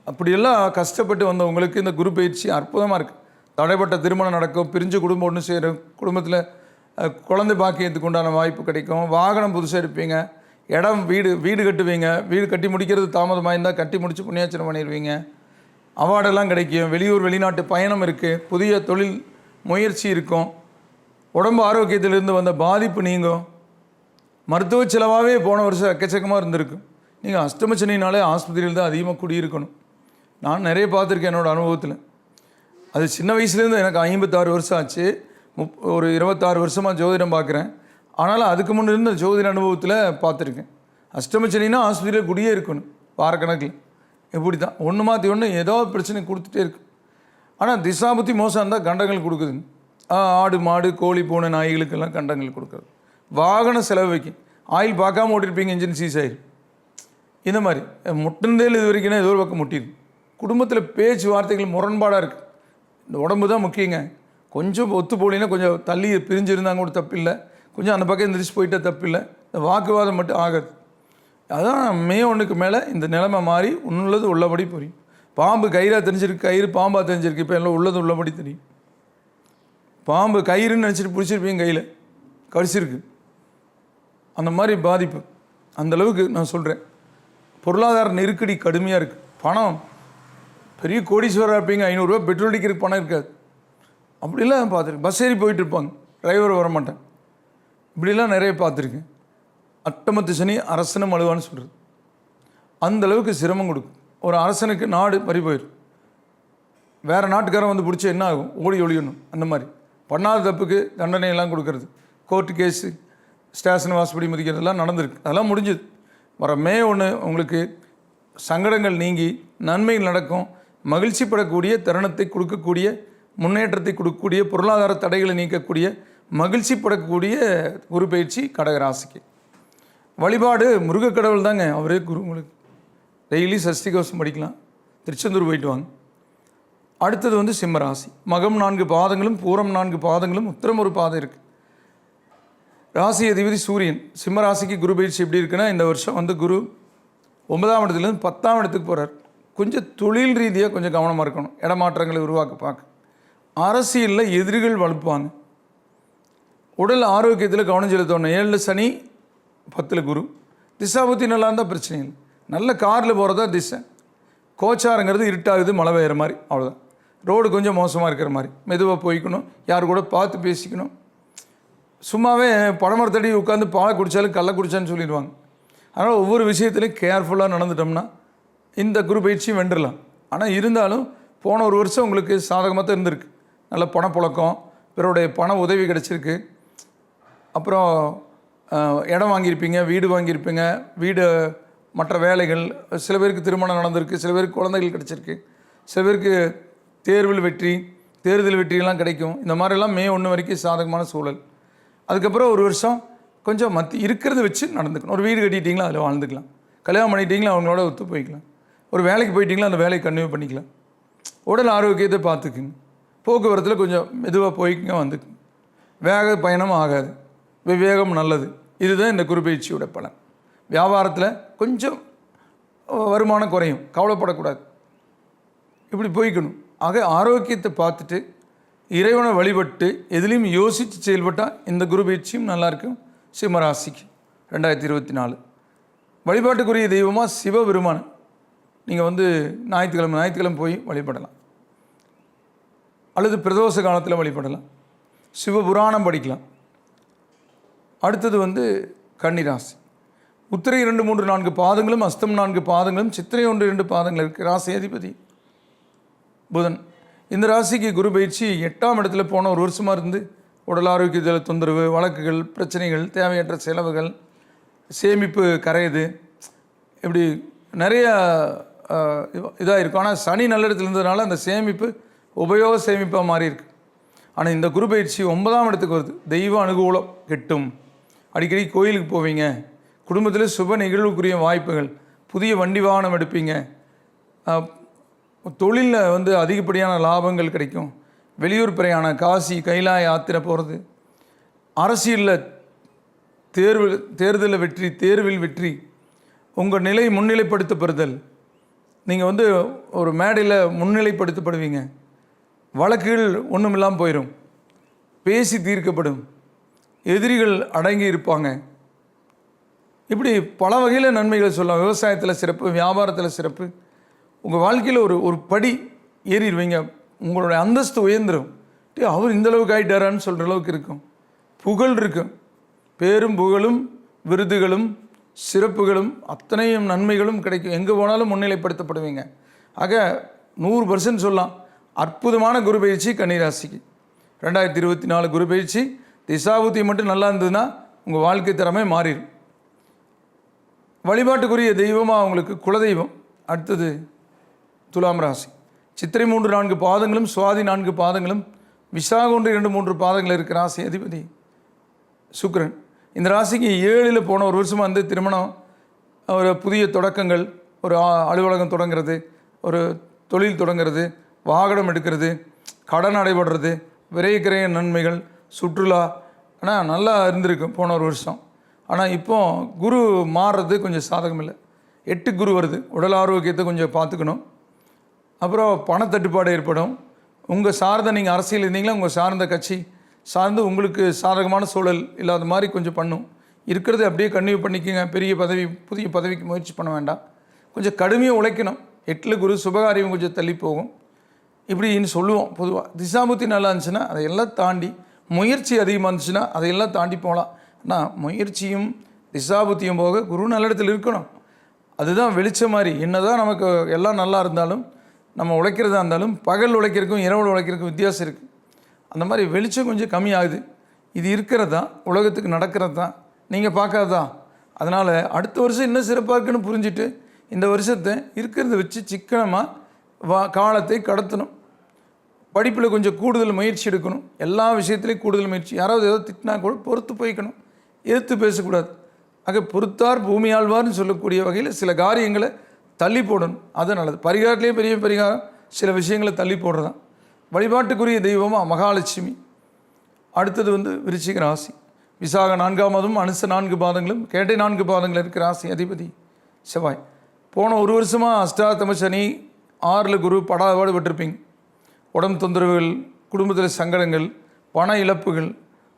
அப்படியெல்லாம் கஷ்டப்பட்டு வந்தவங்களுக்கு இந்த குரு பயிற்சி அற்புதமாக இருக்குது. தடைப்பட்ட திருமணம் நடக்கும், பிரிஞ்ச குடும்பம் ஒன்று சேரும், குடும்பத்தில் குழந்தை பாக்கியத்துக்கு உண்டான வாய்ப்பு கிடைக்கும், வாகனம் புதுசாக இருப்பீங்க, இடம் வீடு கட்டுவீங்க, வீடு கட்டி முடிக்கிறது தாமதமாக இருந்தால் கட்டி முடித்து புண்ணியாச்சனம் பண்ணிடுவீங்க, அவார்டெல்லாம் கிடைக்கும், வெளியூர் வெளிநாட்டு பயணம் இருக்குது, புதிய தொழில் முயற்சி இருக்கும், உடம்பு ஆரோக்கியத்திலிருந்து வந்த பாதிப்பு நீங்கும், மருத்துவ செலவாகவே போன வருஷம் எக்கச்சக்கமாக இருந்திருக்கும். நீங்கள் அஷ்டமச்சனினாலே ஆஸ்பத்திரியில் தான் அதிகமாக குடியிருக்கணும். நான் நிறைய பார்த்துருக்கேன் என்னோடய அனுபவத்தில். அது சின்ன வயசுலேருந்து எனக்கு 56 வருஷம் ஆச்சு. ஒரு 26 வருஷமாக ஜோதிடம் பார்க்குறேன். ஆனாலும் அதுக்கு முன்னே இருந்த ஜோதிட அனுபவத்தில் பார்த்துருக்கேன். அஷ்டமச்சனின்னா ஆஸ்பத்திரியில் குடியே இருக்கணும் வாரக்கணக்கில். இப்படி தான் ஒன்று மாற்றி ஒன்று ஏதோ பிரச்சனை கொடுத்துட்டே இருக்கு. ஆனால் திசாபுத்தி மோசம் இருந்தால் கண்டங்கள் கொடுக்குதுங்க. ஆடு மாடு கோழி பூனை நாய்களுக்கெல்லாம் கண்டங்கள் கொடுக்குறது. வாகன செலவு வைக்கும், ஆயில் பார்க்காம ஓட்டிருப்பீங்க, இன்ஜின் சீஸ் ஆயிடும். இந்த மாதிரி முட்டிருந்தேல் இது வரைக்கும் ஏதோ ஒரு பக்கம் முட்டிடும். குடும்பத்தில் பேச்சு வார்த்தைகள் முரண்பாடாக இருக்குது. இந்த உடம்பு தான் முக்கியங்க. கொஞ்சம் ஒத்து போலினா கொஞ்சம் தள்ளி பிரிஞ்சிருந்தாங்க கூட தப்பில்லை, கொஞ்சம் அந்த பக்கம் எந்திரிச்சு போயிட்டா தப்பில்லை. இந்த வாக்குவாதம் மட்டும் ஆகாது. அதான் மே 1க்கு மேலே இந்த நிலைமை மாறி உள்ளது உள்ளபடி புரியும். பாம்பு கயிறாக தெரிஞ்சிருக்கு, கயிறு பாம்பாக தெரிஞ்சிருக்கு. இப்போ எல்லாம் உள்ளது உள்ளபடி தெரியும். பாம்பு கயிறுன்னு நினச்சிட்டு பிடிச்சிருப்பீங்க, கையில் கடிச்சிருக்கு. அந்த மாதிரி பாதிப்பு அந்தளவுக்கு நான் சொல்கிறேன். பொருளாதார நெருக்கடி கடுமையாக இருக்குது. பணம் பெரிய கோடீஸ்வரராக இருப்பீங்க, 500 ரூபா பெட்ரோல் அடிக்கிறதுக்கு பணம் இருக்காது. அப்படிலாம் பார்த்துருக்கேன். பஸ் ஏறி போயிட்டு இருப்பாங்க, டிரைவர் வரமாட்டேன். இப்படிலாம் நிறைய பார்த்துருக்கேன். அட்டமத்து சனி அரசனும் அழுவான்னு சொல்கிறது. அந்தளவுக்கு சிரமம் கொடுக்கும். ஒரு அரசனுக்கு நாடு பறி போயிடும். வேறு நாட்டுக்காரன் வந்து பிடிச்சா என்ன ஆகும்? ஓடி ஒழியணும். அந்த மாதிரி பண்ணாத தப்புக்கு தண்டனையெல்லாம் கொடுக்கறது, கோர்ட்டு கேஸு, ஸ்டேஷன் வாசப்படி மதிக்கிறதெல்லாம் நடந்திருக்கு. அதெல்லாம் முடிஞ்சுது. வர மே 1 உங்களுக்கு சங்கடங்கள் நீங்கி நன்மைகள் நடக்கும். மகிழ்ச்சிப்படக்கூடிய தருணத்தை கொடுக்கக்கூடிய, முன்னேற்றத்தை கொடுக்கக்கூடிய, பொருளாதார தடைகளை நீக்கக்கூடிய, மகிழ்ச்சிப்படக்கூடிய குரு பயிற்சி கடகராசிக்கு. வழிபாடு முருகக்கடவுள் தாங்க, அவரே குரு. உங்களுக்கு டெய்லி சஷ்டி கவசம் படிக்கலாம். திருச்செந்தூர் போயிட்டு வாங்க. அடுத்தது வந்து சிம்மராசி. மகம் 4 பாதங்களும், பூரம் 4 பாதங்களும், உத்திரம் ஒரு பாதம் இருக்குது. ராசி அதிபதி சூரியன். சிம்மராசிக்கு குரு பயிற்சி எப்படி இருக்குன்னா, இந்த வருஷம் வந்து குரு 9ஆம் இடத்துலேருந்து 10ஆம் இடத்துக்கு போகிறார். கொஞ்சம் தொழில் ரீதியாக கொஞ்சம் கவனமாக இருக்கணும். இடமாற்றங்களை உருவாக்க பார்க்க. அரசியலில் எதிரிகள் வலுப்பாங்க. உடல் ஆரோக்கியத்தில் கவனம் செலுத்தணும். 7 சனி 10 குரு. திசாபுத்தி நல்லா இருந்தால் பிரச்சனை இல்லை. நல்ல காரில் போகிறதா திசை. கோச்சாரங்கிறது இருட்டாகுது, மழை பெய்கிற மாதிரி, அவ்வளோதான். ரோடு கொஞ்சம் மோசமாக இருக்கிற மாதிரி மெதுவாக போய்க்கணும். யார் கூட பார்த்து பேசிக்கணும். சும்மாவே பழமரத்தடி உட்காந்து பாலை குடித்தாலும் கள்ள குடித்தான்னு சொல்லிடுவாங்க. அதனால் ஒவ்வொரு விஷயத்துலையும் கேர்ஃபுல்லாக நடந்துட்டோம்னா இந்த குரு பயிற்சியும் வென்றலாம். ஆனால் இருந்தாலும் போன ஒரு வருஷம் உங்களுக்கு சாதகமாக தான் இருந்திருக்கு. நல்ல பணப்புழக்கம், பிறருடைய பண உதவி கிடச்சிருக்கு. அப்புறம் இடம் வாங்கியிருப்பீங்க, வீடு வாங்கியிருப்பீங்க, வீடு மற்ற வேலைகள், சில பேருக்கு திருமணம் நடந்திருக்கு, சில பேருக்கு குழந்தைகள் கிடச்சிருக்கு, சில பேருக்கு தேர்தல் வெற்றியெல்லாம் கிடைக்கும். இந்த மாதிரிலாம் மே 1 வரைக்கும் சாதகமான சூழல். அதுக்கப்புறம் ஒரு வருஷம் கொஞ்சம் இருக்கிறத வச்சு நடந்துக்கணும். ஒரு வீடு கட்டிட்டிங்களா, அதில் வாழ்ந்துக்கலாம். கல்யாணம் பண்ணிட்டீங்களா, அவங்களோட ஒத்து போய்க்கலாம். ஒரு வேலைக்கு போயிட்டீங்களா, அந்த வேலையை கன்டினியூ பண்ணிக்கலாம். உடல் ஆரோக்கியத்தை பார்த்துக்குங்க. போக்குவரத்தில் கொஞ்சம் மெதுவாக போய்க்குங்க, வந்துக்குங்க. வேக பயணம் ஆகாது. விவேகம் நல்லது. இதுதான் இந்த குரு பயிற்சியோட பலன். வியாபாரத்தில் கொஞ்சம் வருமானம் குறையும், கவலைப்படக்கூடாது. இப்படி போய்க்கணும். ஆக ஆரோக்கியத்தை பார்த்துட்டு இறைவனை வழிபட்டு எதுலேயும் யோசித்து செயல்பட்டால் இந்த குரு பயிற்சியும் நல்லாயிருக்கும். சிம்மராசிக்கு 2024 வழிபாட்டுக்குரிய தெய்வமாக சிவபெருமான். நீங்கள் வந்து ஞாயிற்றுக்கிழமை போய் வழிபடலாம், அல்லது பிரதோஷ காலத்தில் வழிபடலாம். சிவபுராணம் படிக்கலாம். அடுத்தது வந்து கன்னிராசி. உத்திரை 2, 3, 4 பாதங்களும், அஸ்தம் 4 பாதங்களும், சித்திரை 1, 2 பாதங்கள் இருக்குது. ராசி அதிபதி புதன். இந்த ராசிக்கு குரு பயிற்சி 8ஆம் இடத்துல போன ஒரு வருஷமாக இருந்து உடல் ஆரோக்கியத்தில் தொந்தரவு, வழக்குகள், பிரச்சனைகள், தேவையற்ற செலவுகள், சேமிப்பு கரையுது, இப்படி நிறைய இதாக இருக்கும். ஆனால் சனி நல்ல இடத்துல இருந்ததுனால அந்த சேமிப்பு உபயோக சேமிப்பாக மாறி இருக்கு. ஆனால் இந்த குரு பயிற்சி 9ஆம் இடத்துக்கு வருது. தெய்வ அனுகூலம் கிட்டும், அடிக்கடி கோயிலுக்கு போவீங்க, குடும்பத்தில் சுப நிகழ்வுக்குரிய வாய்ப்புகள், புதிய வண்டி வாகனம் எடுப்பீங்க, தொழிலில் அதிகப்படியான லாபங்கள் கிடைக்கும், வெளியூர் பிரயாணம், காசி கைலாய யாத்திரை போகிறது, அரசியலில் தேர்தலில் வெற்றி, தேர்வில் வெற்றி, உங்கள் நிலை முன்னிலைப்படுத்தப்படுதல், நீங்கள் ஒரு மேடையில் முன்னிலைப்படுத்தப்படுவீங்க, வழக்குகள் ஒன்றும் இல்லாமல் போயிடும், பேசி தீர்க்கப்படும், எதிரிகள் அடங்கி இருப்பாங்க. இப்படி பல வகையில் நன்மைகள் சொல்லலாம். விவசாயத்தில் சிறப்பு, வியாபாரத்தில் சிறப்பு, உங்கள் வாழ்க்கையில் ஒரு படி ஏறிடுவீங்க, உங்களுடைய அந்தஸ்து உயர்ந்துடும். அவர் இந்தளவுக்கு ஆகிட்டாரான்னு சொல்கிற அளவுக்கு இருக்கும், புகழ் இருக்கும், பேரும் புகழும் விருதுகளும் சிறப்புகளும் அத்தனையும் நன்மைகளும் கிடைக்கும். எங்கே போனாலும் முன்னிலைப்படுத்தப்படுவீங்க. ஆக 100% சொல்லலாம். அற்புதமான குரு பயிற்சி கன்னிராசிக்கு 2024 குரு பயிற்சி. திசாபுத்தி மட்டும் நல்லா இருந்ததுன்னா உங்கள் வாழ்க்கை திறமை மாறிடும். வழிபாட்டுக்குரிய தெய்வமாக உங்களுக்கு குலதெய்வம். அடுத்தது துலாம் ராசி. சித்திரை 3-4 பாதங்களும், சுவாதி 4 பாதங்களும், விசாகம் 1-2-3 பாதங்கள் இருக்கிற ராசி அதிபதி சுக்கிரன். இந்த ராசிக்கு 7ல் போன ஒரு வருஷமாக திருமணம், ஒரு புதிய தொடக்கங்கள், ஒரு அலுவலகம் தொடங்கிறது, ஒரு தொழில் தொடங்கிறது, வாகனம் எடுக்கிறது, கடன் அடைபடுறது, விரைக்கிறைய நன்மைகள், சுற்றுலா, ஆனால் நல்லா இருந்திருக்கும் போன ஒரு வருஷம். ஆனால் இப்போ குரு மாறுறது கொஞ்சம் சாதகம் இல்லை. 8 குரு வருது. உடல் ஆரோக்கியத்தை கொஞ்சம் பார்த்துக்கணும். அப்புறம் பணத்தட்டுப்பாடு ஏற்படும். உங்கள் சார்ந்த நீங்கள் அரசியல் இருந்தீங்களா, உங்கள் சார்ந்த கட்சி சார்ந்து உங்களுக்கு சாதகமான சூழல் இல்லாத மாதிரி கொஞ்சம் பண்ணும். இருக்கிறது அப்படியே கன்டினியூ பண்ணிக்கோங்க. பெரிய பதவி, புதிய பதவிக்கு முயற்சி பண்ண வேண்டாம். கொஞ்சம் கடுமையாக உழைக்கணும். 8 குரு சுபகாரியம் கொஞ்சம் தள்ளி போகும். இப்படின்னு சொல்லுவோம் பொதுவாக. திசாபுத்தி நல்லா இருந்துச்சுன்னா அதையெல்லாம் தாண்டி, முயற்சி அதிகமாக இருந்துச்சுன்னா அதையெல்லாம் தாண்டி போகலாம். ஆனால் முயற்சியும் திசாபுத்தியும் போக குரு நல்ல இடத்துல இருக்கணும். அதுதான் வெளிச்சம் மாதிரி. என்ன தான் நமக்கு எல்லாம் நல்லா இருந்தாலும், நம்ம உழைக்கிறதா இருந்தாலும் பகல் உழைக்கிறதுக்கும் இரவு உழைக்கிறதுக்கும் வித்தியாசம் இருக்குது. அந்த மாதிரி வெளிச்சம் கொஞ்சம் கம்மியாகுது. இது இருக்கிறது தான், உலகத்துக்கு நடக்கிறது தான், நீங்கள் பார்க்காது தான். அதனால் அடுத்த வருஷம் இன்னும் சிறப்பாக இருக்குன்னு புரிஞ்சுட்டு இந்த வருஷத்தை இருக்கிறத வச்சு சிக்கனமாக காலத்தை கடத்தணும். படிப்பில் கொஞ்சம் கூடுதல் முயற்சி எடுக்கணும். எல்லா விஷயத்துலேயும் கூடுதல் முயற்சி. யாராவது ஏதோ திட்டினா கூட பொறுத்து போய்க்கணும், எதிர்த்து பேசக்கூடாது. ஆக பொறுத்தார் பூமி ஆழ்வார்னு சொல்லக்கூடிய வகையில் சில காரியங்களை தள்ளி போடணும். அது நல்லது. பரிகாரத்துலேயே பெரிய பரிகாரம் சில விஷயங்களை தள்ளி போடுறதான். வழிபாட்டுக்குரிய தெய்வமாக மகாலட்சுமி. அடுத்தது விருச்சிக ராசி. விசாக 4ஆம் மாதம், அனுச 4 பாதங்களும், கேட்டை 4 பாதங்கள் இருக்கிற ராசி அதிபதி செவ்வாய். போன ஒரு வருஷமாக அஷ்டாத்தம சனி, 6ல் குரு, படாபாடு பட்டிருப்பீங்க. உடம்பு தொந்தரவுகள், குடும்பத்தில் சங்கடங்கள், பண இழப்புகள்,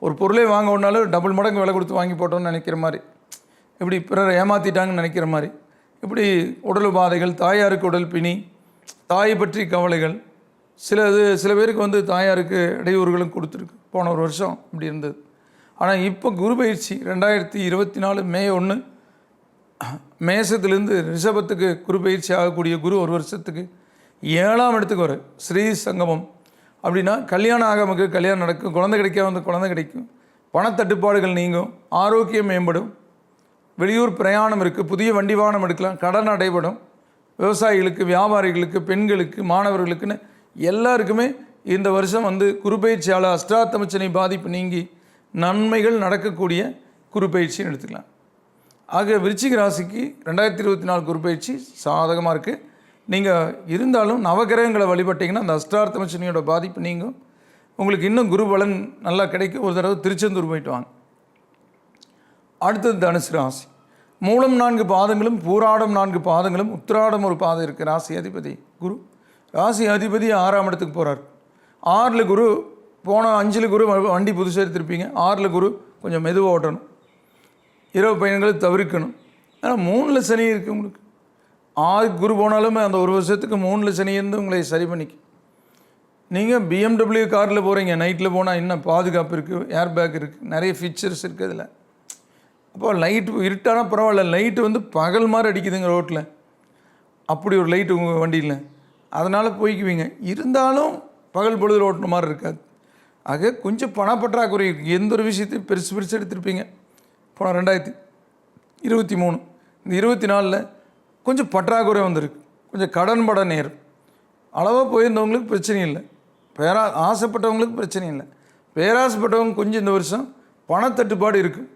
ஒரு பொருளை வாங்க ஒன்றாலும் டபுள் மடங்கு விலை கொடுத்து வாங்கி போட்டோன்னு நினைக்கிற மாதிரி, இப்படி பிறரை ஏமாற்றிட்டாங்கன்னு நினைக்கிற மாதிரி, இப்படி உடல் உபாதைகள், தாயாருக்கு உடல் பிணி, தாயை பற்றி கவலைகள், சில பேருக்கு தாயாருக்கு இடையூறுகளும் கொடுத்துருக்கு. போன ஒரு வருஷம் இப்படி இருந்தது. ஆனால் இப்போ குரு பயிற்சி 2024 மே 1 மேசத்துலேருந்து ரிஷபத்துக்கு குரு பயிற்சி ஆகக்கூடிய குரு ஒரு வருஷத்துக்கு 7ஆம் இடத்துக்கு வரும். ஸ்ரீ சங்கமம் அப்படின்னா கல்யாணம் ஆகாமக்கு கல்யாணம் நடக்கும், குழந்தை கிடைக்காம குழந்தை கிடைக்கும், பணத்தட்டுப்பாடுகள் நீங்கும், ஆரோக்கியம் மேம்படும், வெளியூர் பிரயாணம் இருக்குது, புதிய வண்டி வாகனம் எடுக்கலாம், கடன் அடைபடும், விவசாயிகளுக்கு, வியாபாரிகளுக்கு, பெண்களுக்கு, மாணவர்களுக்குன்னு எல்லாருக்குமே இந்த வருஷம் குரு பயிற்சியால் அஷ்டாத்தமச்சனை பாதிப்பு நீங்கி நன்மைகள் நடக்கக்கூடிய குரு பயிற்சின்னு எடுத்துக்கலாம். ஆக விருச்சிக ராசிக்கு 2024 குரு பயிற்சி சாதகமாக இருக்குது. நீங்கள் இருந்தாலும் நவகிரகங்களை வழிபட்டிங்கன்னா அந்த அஷ்டார்த்தமச்சனியோட பாதிப்பு நீங்கும். உங்களுக்கு இன்னும் குரு பலன் நல்லா கிடைக்கும். ஒரு தடவை திருச்செந்தூர் போயிட்டு வாங்க. அடுத்தது தனுசு ராசி. மூலம் 4 பாதங்களும், பூராடம் 4 பாதங்களும், உத்திராடம் ஒரு பாதம் இருக்குது. ராசி அதிபதி குரு. ராசி அதிபதி 6ஆம் இடத்துக்கு போகிறார். 6ல் குரு. போன 5ல் குரு வண்டி புதுசாக எடுத்திருப்பீங்க. 6ல் குரு கொஞ்சம் மெதுவாக ஓட்டணும், இரவு பயணங்களை தவிர்க்கணும். ஆனால் 3ல் சனி இருக்குது உங்களுக்கு. 6 குரு போனாலுமே அந்த ஒரு வருஷத்துக்கு 3ல் சனி இருந்து உங்களை சரி பண்ணிக்கும். நீங்கள் BMW காரில் போகிறீங்க, நைட்டில் போனால் இன்னும் பாதுகாப்பு இருக்குது, ஏர் பேக் இருக்குது, நிறைய ஃபீச்சர்ஸ் இருக்குது அதில். அப்போ லைட்டு இருட்டான பரவாயில்ல, லைட்டு பகல் மாதிரி அடிக்குதுங்க ரோட்டில், அப்படி ஒரு லைட்டு உங்கள் வண்டியில், அதனால் போய்க்குவீங்க. இருந்தாலும் பகல் பொழுதில் ஓட்டுன மாதிரி இருக்காது. ஆக கொஞ்சம் பணப்பற்றாக்குறை இருக்குது. எந்த ஒரு விஷயத்தையும் பெருசு எடுத்திருப்பீங்க. போன 2023 இந்த 24ல் கொஞ்சம் பற்றாக்குறை வந்திருக்கு. கொஞ்சம் கடன் பட நேரும். அளவாக போயிருந்தவங்களுக்கு பிரச்சனை இல்லை, ஆசைப்பட்டவங்களுக்கு பிரச்சனை இல்லை. பேராசைப்பட்டவங்க கொஞ்சம் இந்த வருஷம் பணத்தட்டுப்பாடு இருக்குது.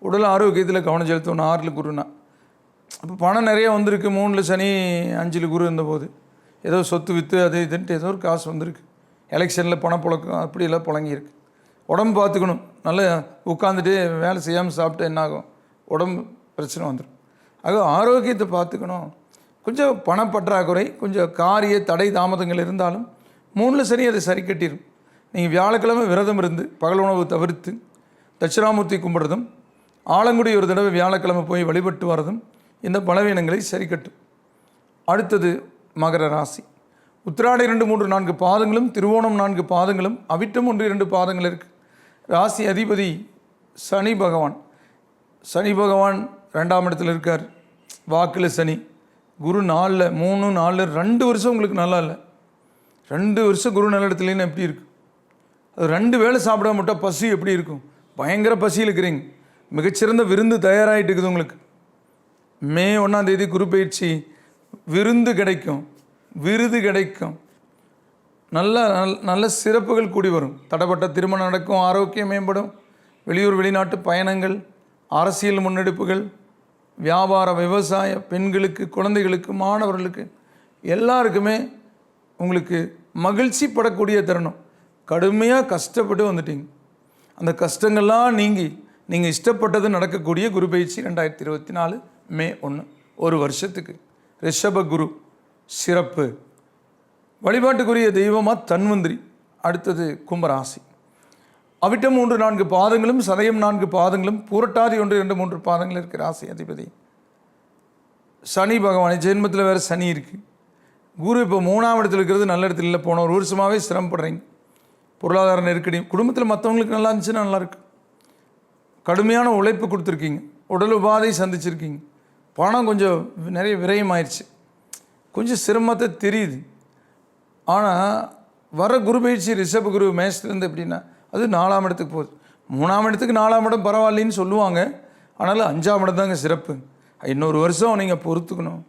உடல் ஆரோக்கியத்தில் கவனம் செலுத்தணும். 6ல் குருனா அப்போ பணம் நிறையா வந்திருக்கு. 3ல் சனி 5ல் குரு இருந்தபோது ஏதோ சொத்து விற்று அது இதுன்ட்டு ஏதோ ஒரு காசு வந்திருக்கு. எலெக்ஷனில் பணப்புழக்கம் அப்படியெல்லாம் புழங்கியிருக்கு. உடம்பு பார்த்துக்கணும். நல்லா உட்காந்துட்டு வேலை செய்யாமல் சாப்பிட்டு என்னாகும், உடம்பு பிரச்சனை வந்துடும். ஆக ஆரோக்கியத்தை பார்த்துக்கணும். கொஞ்சம் பணப்பற்றாக்குறை, கொஞ்சம் காரிய தடை தாமதங்கள் இருந்தாலும் 3ல் சனி அதை சரி கட்டிடும். நீங்கள் வியாழக்கிழமை விரதம் இருந்து பகல் உணவு தவிர்த்து தட்சிணாமூர்த்தி கும்பிட்றதும், ஆலங்குடி ஒரு தடவை வியாழக்கிழமை போய் வழிபட்டு வர்றதும் இந்த பலவீனங்களை சரி கட்டும். அடுத்தது மகர ராசி. உத்திராடை 2, 3, 4 பாதங்களும், திருவோணம் 4 பாதங்களும், அவிட்டம் 1, 2 பாதங்கள் இருக்குது. ராசி அதிபதி சனி பகவான். சனி பகவான் 2ஆம் இடத்துல இருக்கார். வாக்கில் சனி. குரு 4ல் 3, 4, 2 வருஷம் உங்களுக்கு நல்லா இல்லை. 2 வருஷம் குரு நல்ல இடத்துலன்னு எப்படி இருக்குது? அது 2 வேளை சாப்பிடாம விட்டால் பசி எப்படி இருக்கும்? பயங்கர பசியில் இருக்கிறீங்க. மிகச்சிறந்த விருந்து தயாராகிட்டு இருக்குது உங்களுக்கு. மே 1ஆம் தேதி குரு பயிற்சி. விருந்து கிடைக்கும், விருது கிடைக்கும், நல்ல சிறப்புகள் கூடி வரும். தடைப்பட்ட திருமணம் நடக்கும், ஆரோக்கியம் மேம்படும், வெளியூர் வெளிநாட்டு பயணங்கள், அரசியல் முன்னெடுப்புகள், வியாபார விவசாய, பெண்களுக்கு, குழந்தைகளுக்கு, மாணவர்களுக்கு எல்லாருக்குமே உங்களுக்கு மகிழ்ச்சி படக்கூடிய தருணம். கடுமையாக கஷ்டப்பட்டு வந்துட்டீங்க. அந்த கஷ்டங்கள்லாம் நீங்கி நீங்கள் இஷ்டப்பட்டது நடக்கக்கூடிய குரு பயிற்சி 2024 மே 1, ஒரு வருஷத்துக்கு. ரிஷப குரு சிறப்பு. வழிபாட்டுக்குரிய தெய்வமாக தன்வந்திரி. அடுத்தது கும்பராசி. அவிட்டம் 3, 4 பாதங்களும், சதயம் 4 பாதங்களும், பூரட்டாதி 1, 2, 3 பாதங்கள் இருக்குது. ராசி அதிபதி சனி பகவான். ஜென்மத்தில் வேறு சனி இருக்குது. குரு இப்போ 3ஆம் இடத்துல இருக்கிறது நல்ல இடத்துல இல்லை. போன ஒரு வருஷமாகவே சிரமப்படுறீங்க. பொருளாதார நெருக்கடி. குடும்பத்தில் மற்றவங்களுக்கு நல்லா இருந்துச்சுன்னா நல்லாயிருக்கு. கடுமையான உழைப்பு கொடுத்துருக்கீங்க. உடல் உபாதை சந்திச்சிருக்கீங்க. பணம் கொஞ்சம் நிறைய விரயமாயிடுச்சு. கொஞ்சம் சிரமத்தை தெரியுது. ஆனால் வர குரு பயிற்சி ரிஷப குரு மேஷத்துலேருந்து எப்படின்னா அது 4ஆம் இடத்துக்கு போகுது. 3ஆம் இடத்துக்கு 4ஆம் இடம் பரவாயில்லைன்னு சொல்லுவாங்க. ஆனாலும் 5ஆம் இடம் தாங்க சிறப்பு. இன்னொரு வருஷம் நீங்கள் பொறுத்துக்கணும்.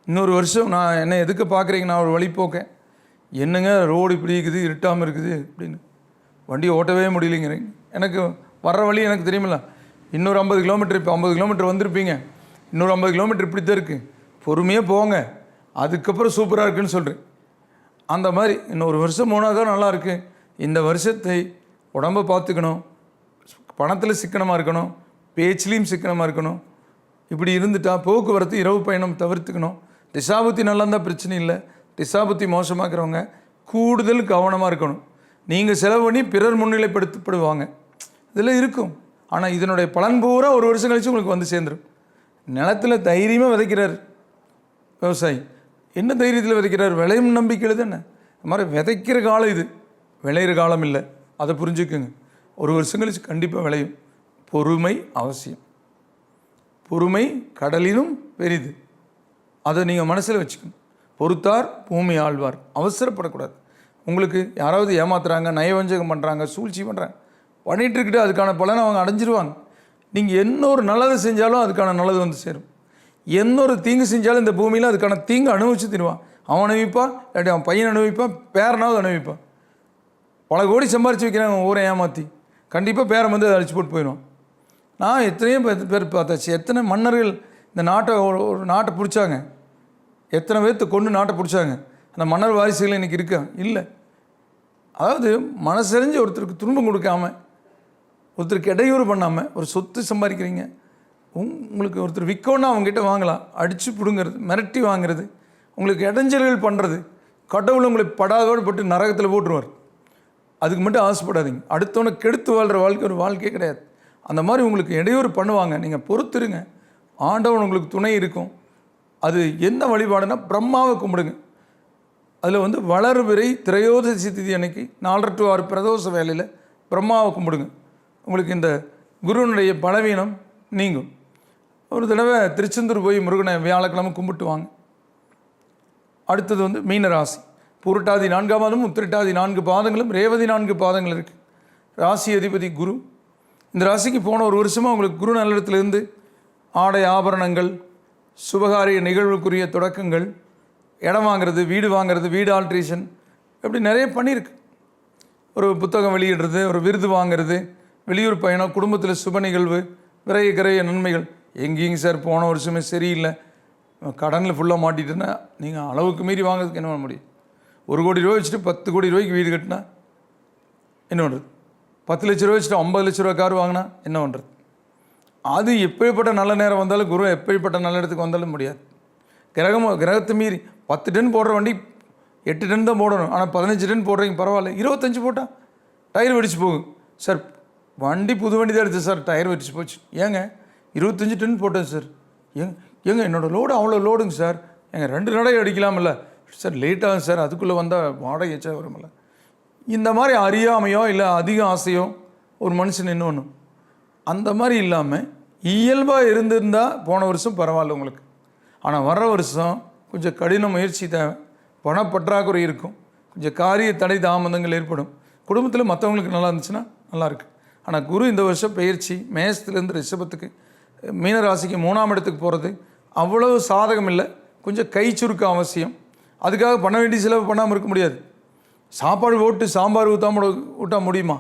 இன்னொரு வருஷம் நான் என்ன எதுக்கு பார்க்குறீங்க? நான் ஒரு வழி போக்கேன். என்னங்க ரோடு இப்படி இருக்குது, இருட்டாமல் இருக்குது அப்படின்னு வண்டியை ஓட்டவே முடியலைங்கிறீங்க. எனக்கு வர்ற வழி எனக்கு தெரியுமில்ல. இன்னொரு 50 கிலோமீட்டர், இப்போ 50 கிலோமீட்டர் வந்திருப்பீங்க. இன்னொரு 50 கிலோமீட்டர் இப்படி தான் இருக்குது. பொறுமையாக போங்க, அதுக்கப்புறம் சூப்பராக இருக்குன்னு சொல்கிறேன். அந்த மாதிரி இன்னொரு வருஷம் போனால் தான் நல்லாயிருக்கு. இந்த வருஷத்தை உடம்பை பார்த்துக்கணும், பணத்தில் சிக்கனமாக இருக்கணும், பேச்சிலையும் சிக்கனமாக இருக்கணும். இப்படி இருந்துட்டால் போக்குவரத்து, இரவு பயணம் தவிர்த்துக்கணும். திசாபுத்தி நல்லா இருந்தால் பிரச்சனை இல்லை. திசாபுத்தி மோசமாக்குறவங்க கூடுதல் கவனமாக இருக்கணும். நீங்கள் செலவு பண்ணி பிறர் முன்னிலைப்படுத்தப்படுவாங்க, இதில் இருக்கும். ஆனால் இதனுடைய பலன் பூரா ஒரு வருஷம் கழிச்சு உங்களுக்கு வந்து சேர்ந்துடும். நிலத்தில் தைரியமாக விதைக்கிறார் விவசாயி. என்ன தைரியத்தில் விதைக்கிறார்? விளையும் நம்பிக்கையில் தானே. அது மாதிரி விதைக்கிற காலம் இது, விளையிற காலம் இல்லை. அதை புரிஞ்சுக்குங்க. ஒரு வருஷம் கழிச்சு கண்டிப்பாக விளையும். பொறுமை அவசியம். பொறுமை கடலிலும் பெரிது. அதை நீங்கள் மனசில் வச்சுக்கணும். பொறுத்தார் பூமி ஆழ்வார். அவசரப்படக்கூடாது. உங்களுக்கு யாராவது ஏமாத்துறாங்க, நயவஞ்சகம் பண்ணுறாங்க, சூழ்ச்சி பண்ணுறாங்க, பண்ணிகிட்ருக்கிட்டு அதுக்கான பலனை அவங்க அடைஞ்சிருவாங்க. நீங்கள் என்ன ஒரு நல்லது செஞ்சாலும் அதுக்கான நல்லது வந்து சேரும். என்ன ஒரு தீங்கு செஞ்சாலும் இந்த பூமியில் அதுக்கான தீங்கு அனுபவிச்சு தருவான். அவன் அனுபவிப்பான், இல்லாட்டி அவன் பையன் அனுபவிப்பான், பேரனாவது அனுபவிப்பான். பல கோடி சம்பாரித்து வைக்கிறாங்க ஊரை ஏமாற்றி. கண்டிப்பாக பேரை வந்து அதை அழிச்சு போட்டு போயிடுவான். நான் எத்தனையோ பேர் பார்த்தாச்சு. எத்தனை மன்னர்கள் இந்த நாட்டை ஒரு நாட்டை பிடிச்சாங்க, எத்தனை பேர்த்து கொண்டு நாட்டை பிடிச்சாங்க. அந்த மன்னர் வாரிசுகள் இன்றைக்கி இருக்கா? இல்லை. அதாவது மனசறிஞ்சு ஒருத்தருக்கு துன்பம் கொடுக்காம, ஒருத்தருக்கு இடையூறு பண்ணாமல் ஒரு சொத்து சம்பாதிக்கிறீங்க. உங்களுக்கு ஒருத்தர் விற்கோன்னா அவங்ககிட்ட வாங்கலாம், அடித்து பிடுங்கிறது, மிரட்டி வாங்கிறது, உங்களுக்கு இடைஞ்சல்கள் பண்ணுறது, கடவுள் உங்களை படாதோடு பட்டு நரகத்தில் போட்டுருவார். அதுக்கு மட்டும் ஆசைப்படாதீங்க. அடுத்தவனை கெடுத்து வாழ்கிற வாழ்க்கை ஒரு வாழ்க்கையே கிடையாது. அந்த மாதிரி உங்களுக்கு இடையூறு பண்ணுவாங்க. நீங்கள் பொறுத்துருங்க, ஆண்டவன் உங்களுக்கு துணை இருக்கும். அது என்ன வழிபாடுனா பிரம்மாவை கும்பிடுங்க. அதில் வந்து வளர்பிறை திரையோதசி திதி அன்னைக்கு 4 to 6 பிரதோஷ வேலையில் பிரம்மாவை கும்பிடுங்க. உங்களுக்கு இந்த குருவனுடைய பலவீனம் நீங்கும். ஒரு தடவை திருச்செந்தூர் போய் முருகனை வியாழக்கிழமை கும்பிட்டு வாங்க. அடுத்தது வந்து மீனராசி. பூரட்டாதி 4ஆம் பாதமும் உத்திரட்டாதி 4 பாதங்களும் ரேவதி 4 பாதங்கள் இருக்குது. ராசி அதிபதி குரு. இந்த ராசிக்கு போன ஒரு வருஷமாக உங்களுக்கு குரு நல்லிடத்துலேருந்து ஆடை ஆபரணங்கள், சுபகாரிய நிகழ்வுக்குரிய தொடக்கங்கள், இடம் வாங்கிறது, வீடு வாங்கிறது, வீடு ஆல்ட்ரேஷன், இப்படி நிறைய பண்ணியிருக்கு. ஒரு புத்தகம் வெளியிடுறது, ஒரு விருது வாங்கிறது, வெளியூர் பயணம், குடும்பத்தில் சுப நிகழ்வு, விரைய கரைய நன்மைகள். எங்கேயும் சார் போன வருஷமே சரியில்லை, கடனில் ஃபுல்லாக மாட்டிட்டேன்னா நீங்கள் அளவுக்கு மீறி வாங்குறதுக்கு என்ன பண்ண முடியும்? 1 கோடி ரூபா வச்சுட்டு 10 கோடி ரூபாய்க்கு வீடு கட்டினா என்ன பண்ணுறது? 10 லட்ச ரூபா வச்சுட்டு 50 லட்ச ரூபா கார் வாங்கினா என்ன பண்ணுறது? அது எப்படிப்பட்ட நல்ல நேரம் வந்தாலும், குரு எப்படிப்பட்ட நல்ல இடத்துக்கு வந்தாலும் முடியாது. கிரகத்தை மீறி 10 டன் போடுற வண்டி 8 டன் தான் போடணும். ஆனால் 15 டன் போடுறீங்க, பரவாயில்ல. 25 போட்டால் டயர் வெடிச்சு போகும். சார் வண்டி புது வண்டி தான் எடுத்து சார், டயர் வெடிச்சு போச்சு. ஏங்க 25 டன் போட்டேன் சார். ஏங்க என்னோடய லோடு அவ்வளோ லோடுங்க சார். ஏங்க 2 நடை அடிக்கலாமில்ல சார்? லேட் ஆகும் சார், அதுக்குள்ளே வந்தால் வாடகை எச்சா வருமில்ல. இந்த மாதிரி அறியாமையோ இல்லை அதிக ஆசையோ ஒரு மனுஷன் என்ன பண்ணும்? அந்த மாதிரி இல்லாமல் இயல்பாக இருந்திருந்தால் போன வருஷம் பரவாயில்ல உங்களுக்கு. ஆனால் வர்ற வருஷம் கொஞ்சம் கடின முயற்சி தேவை, பணப்பற்றாக்குறை இருக்கும், கொஞ்சம் காரிய தடை தாமதங்கள் ஏற்படும். குடும்பத்தில் மற்றவங்களுக்கு நல்லா இருந்துச்சுன்னா நல்லாயிருக்கு. ஆனால் குரு இந்த வருஷம் பயிற்சி மேஷத்துலேருந்து ரிஷபத்துக்கு, மீனராசிக்கு 3ஆம் இடத்துக்கு போகிறது அவ்வளவு சாதகம் இல்லை. கொஞ்சம் கை சுருக்க அவசியம். அதுக்காக பண்ண வேண்டிய செலவு பண்ணாமல் இருக்க முடியாது. சாப்பாடு போட்டு சாம்பார் ஊற்ற முடியுமா?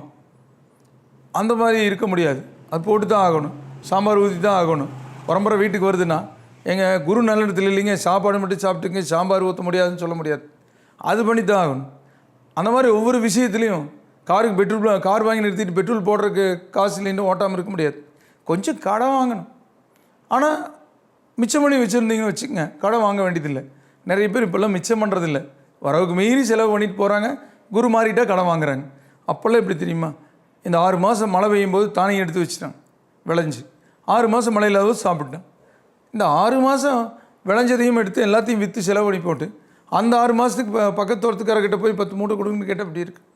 அந்த மாதிரி இருக்க முடியாது. அது போட்டு தான் ஆகணும், சாம்பார் ஊற்றி தான் ஆகணும். பரம்பரை வீட்டுக்கு வருதுன்னா எங்கள் குரு நல்ல இடத்துல இல்லைங்க, சாப்பாடு மட்டும் சாப்பிட்டுங்க, சாம்பார் ஊற்ற முடியாதுன்னு சொல்ல முடியாது. அது பண்ணி தான் ஆகணும். அந்த மாதிரி ஒவ்வொரு விஷயத்துலையும் காருக்கு பெட்ரோல், கார் வாங்கி நிறுத்திட்டு பெட்ரோல் போடுறதுக்கு காசு இல்லைன்னு ஓட்டாமல் இருக்க முடியாது. கொஞ்சம் கடை வாங்கணும். ஆனால் மிச்சம் பண்ணி வச்சுருந்தீங்கன்னு வச்சுக்கோங்க, கடை வாங்க வேண்டியதில்லை. நிறைய பேர் இப்போல்லாம் மிச்சம் பண்ணுறதில்ல, வரவுக்கு மீறி செலவு பண்ணிட்டு போகிறாங்க. குரு மாறிட்டால் கடை வாங்குறாங்க. அப்போல்லாம் எப்படி தெரியுமா? இந்த 6 மாதம் மழை பெய்யும் போது தானியம் எடுத்து வச்சுட்டான் விளைஞ்சி, 6 மாதம் மழை இல்லாத சாப்பிட்டான். இந்த 6 மாதம் விளைஞ்சதையும் எடுத்து எல்லாத்தையும் விற்று செலவு பண்ணி போட்டு அந்த 6 மாதத்துக்கு பக்கத்தோரத்துக்காரர்கிட்ட போய் 10 மூட்டை கொடுங்கன்னு கேட்டால் அப்படி இருக்குது.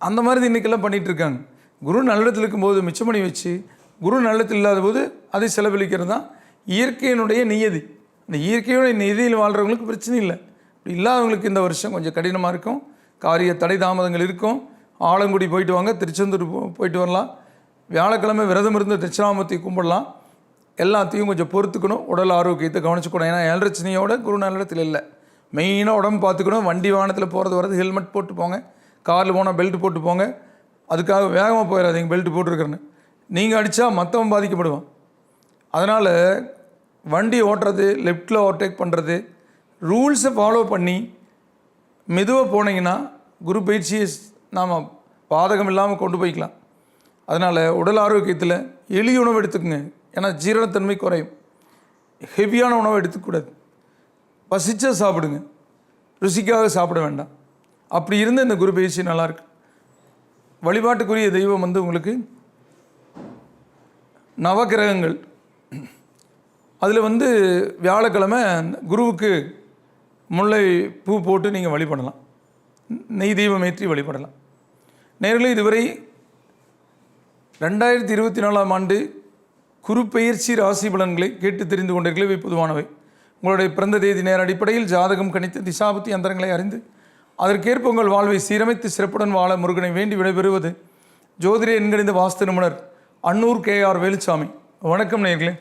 அந்த மாதிரி இன்றைக்கெல்லாம் பண்ணிகிட்டு இருக்காங்க. குரு நல்லிடத்தில் இருக்கும்போது மிச்சம் பண்ணி வச்சு, குரு நல்லிடத்தில் இல்லாத போது அதை செலவழிக்கிறது தான் இயற்கையினுடைய நியதி. அந்த இயற்கையோட நிதியில் வாழ்கிறவங்களுக்கு பிரச்சனை இல்லை. இப்படி இல்லாதவங்களுக்கு இந்த வருஷம் கொஞ்சம் கடினமாக இருக்கும். காரிய தடை தாமதங்கள் இருக்கும். ஆலங்குடி போயிட்டு வாங்க, திருச்செந்தூர் போயிட்டு வரலாம். வியாழக்கிழமை விரதம் இருந்து தட்சிணாமூர்த்தி கும்பிடலாம். எல்லாத்தையும் கொஞ்சம் பொறுத்துக்கணும். உடல் ஆரோக்கியத்தை கவனிச்சுக்கணும். ஏன்னா ஏழரச்சனையோட குரு நல்லிடத்தில் இல்லை. மெயினாக உடம்பு பார்த்துக்கணும். வண்டி வாகனத்தில் போகிறது வரது ஹெல்மெட் போட்டு போங்க. காரில் போனால் பெல்ட் போட்டு போங்க. அதுக்காக வேகமாக போயிடாதீங்க பெல்ட் போட்டிருக்கிறேன்னு. நீங்கள் அடித்தா மற்றவன் பாதிக்கப்படுவான். அதனால் வண்டி ஓட்டுறது, லெஃப்டில் ஓவர்டேக் பண்ணுறது, ரூல்ஸை ஃபாலோ பண்ணி மெதுவாக போனீங்கன்னா குரு பயிற்சியை நாம் பாதகம் இல்லாமல் கொண்டு போய்க்கலாம். அதனால் உடல் ஆரோக்கியத்தில் எளிய உணவு எடுத்துக்கோங்க. ஏன்னா ஜீரணத்தன்மை குறையும். ஹெவியான உணவை எடுத்துக்கூடாது. பசிச்சா சாப்பிடுங்க, ருசிக்காக சாப்பிட வேண்டாம். அப்படி இருந்து இந்த குரு பயிற்சி நல்லாயிருக்கு. வழிபாட்டுக்குரிய தெய்வம் உங்களுக்கு நவகிரகங்கள். அதில் வியாழக்கிழமை குருவுக்கு முல்லை பூ போட்டு நீங்கள் வழிபடலாம். நெய் தெய்வம் ஏற்றி வழிபடலாம். நேர்களே, இதுவரை 2024ஆம் ஆண்டு குரு பெயர்ச்சி ராசி பலன்களை கேட்டு தெரிந்து கொண்டீர்களே, இவை பொதுவானவை. உங்களுடைய பிறந்த தேதி நேர அடிப்படையில் ஜாதகம் கணித்து திசாபுத்தி அந்தரங்களை அறிந்து அதற்கேற்ப உங்கள் வாழ்வை சீரமைத்து சிறப்புடன் வாழ முருகனை வேண்டி விடைபெறுவது ஜோதிட எண்கணித வாஸ்து நிபுணர் அன்னூர் KR வேலுச்சாமி. வணக்கம் நேர்களே.